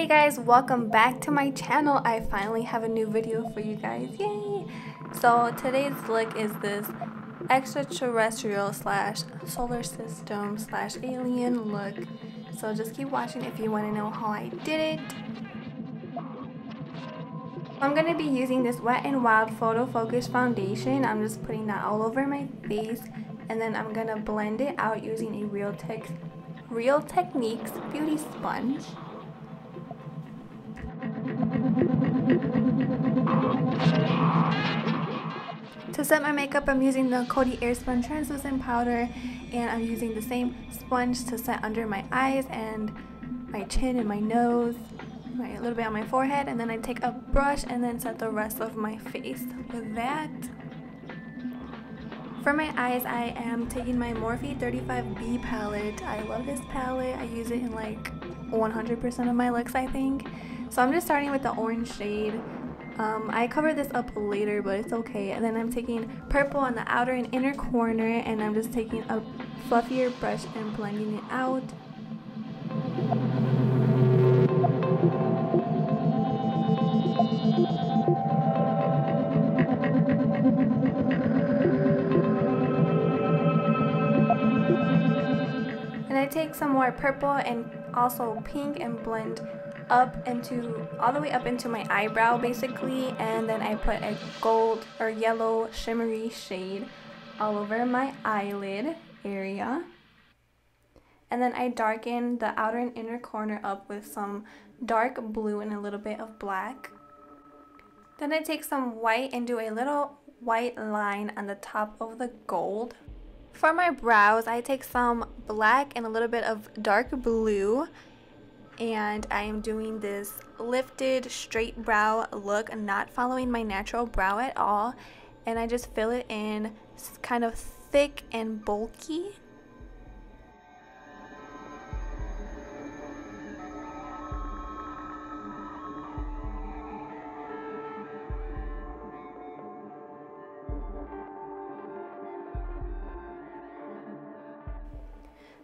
guys, welcome back to my channel. I finally have a new video for you guys. Yay! So today's look is this extraterrestrial slash solar system slash alien look. So just keep watching if you want to know how I did it. I'm going to be using this Wet n Wild Photo Focus foundation. I'm just putting that all over my face, and then I'm going to blend it out using a Real Techniques beauty sponge. To set my makeup, I'm using the Coty Airspun translucent powder, and I'm using the same sponge to set under my eyes and my chin and my nose, a little bit on my forehead, and then I take a brush and then set the rest of my face with that. For my eyes, I am taking my Morphe 35B palette. I love this palette. I use it in like 100% of my looks, I think. So I'm just starting with the orange shade. I cover this up later, but it's okay. And then I'm taking purple on the outer and inner corner, and I'm just taking a fluffier brush and blending it out. And I take some more purple and also pink and blend up into all the way up into my eyebrow basically, and then I put a gold or yellow shimmery shade all over my eyelid area, and then I darken the outer and inner corner up with some dark blue and a little bit of black. Then I take some white and do a little white line on the top of the gold. For my brows, I take some black and a little bit of dark blue, and I am doing this lifted straight brow look, not following my natural brow at all, and I just fill it in kind of thick and bulky.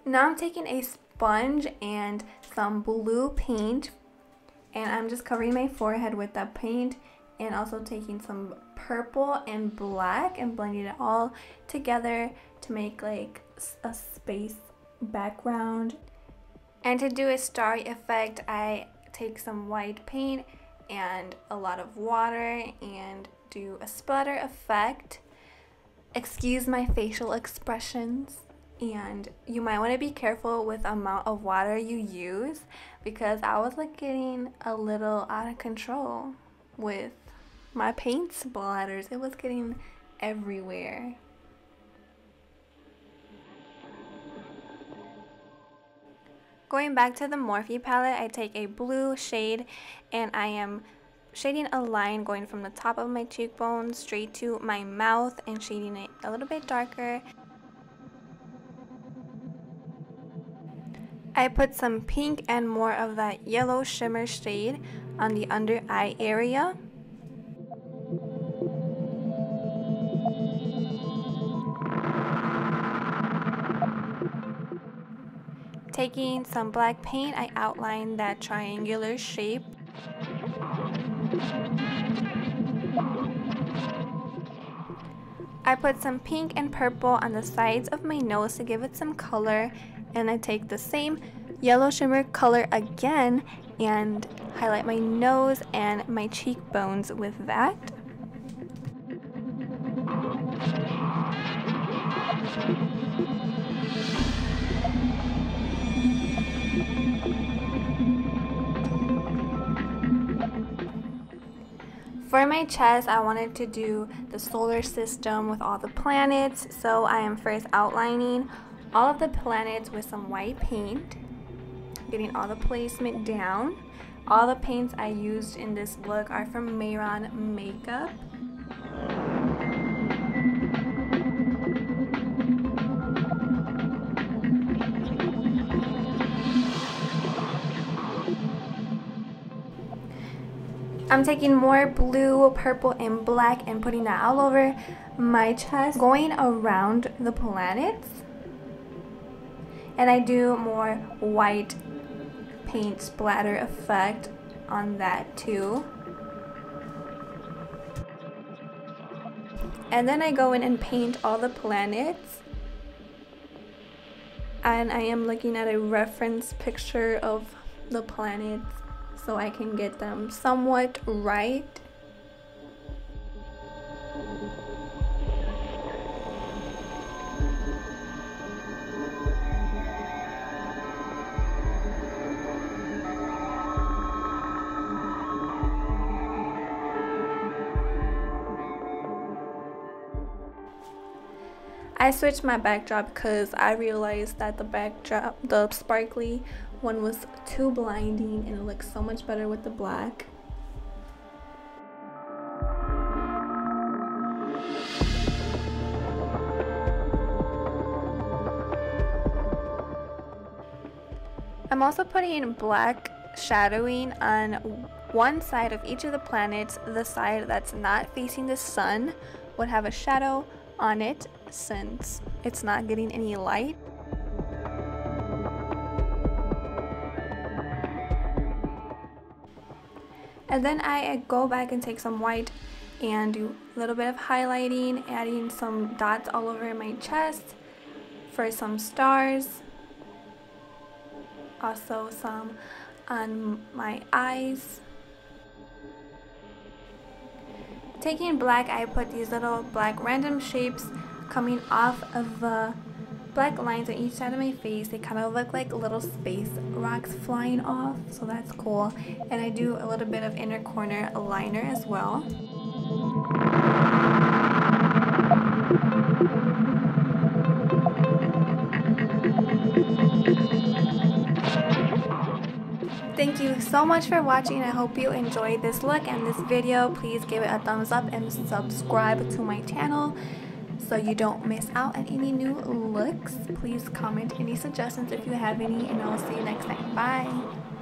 Now I'm taking a sponge and some blue paint, and I'm just covering my forehead with that paint, and also taking some purple and black and blending it all together to make like a space background. And to do a starry effect, I take some white paint and a lot of water and do a splatter effect. Excuse my facial expressions. And you might want to be careful with the amount of water you use, because I was like getting a little out of control with my paint splatters. It was getting everywhere. Going back to the Morphe palette, I take a blue shade and I am shading a line going from the top of my cheekbone straight to my mouth and shading it a little bit darker. I put some pink and more of that yellow shimmer shade on the under eye area. Taking some black paint, I outline that triangular shape. I put some pink and purple on the sides of my nose to give it some color, and I take the same yellow shimmer color again and highlight my nose and my cheekbones with that. For my chest, I wanted to do the solar system with all the planets, so I am first outlining all of the planets with some white paint, getting all the placement down. All the paints I used in this look are from Mehron Makeup. I'm taking more blue, purple, and black and putting that all over my chest, going around the planets. And I do more white paint splatter effect on that too. And then I go in and paint all the planets. And I am looking at a reference picture of the planets so I can get them somewhat right. I switched my backdrop because I realized that the sparkly one was too blinding and it looks so much better with the black. I'm also putting black shadowing on one side of each of the planets. The side that's not facing the sun would have a shadow on it since it's not getting any light. And then I go back and take some white and do a little bit of highlighting, adding some dots all over my chest for some stars, also some on my eyes. Taking black, I put these little black random shapes coming off of the black lines on each side of my face. They kind of look like little space rocks flying off, so that's cool. And I do a little bit of inner corner liner as well. Thank you so much for watching. I hope you enjoyed this look and this video. Please give it a thumbs up and subscribe to my channel so you don't miss out on any new looks. Please comment any suggestions if you have any, and I will see you next time. Bye!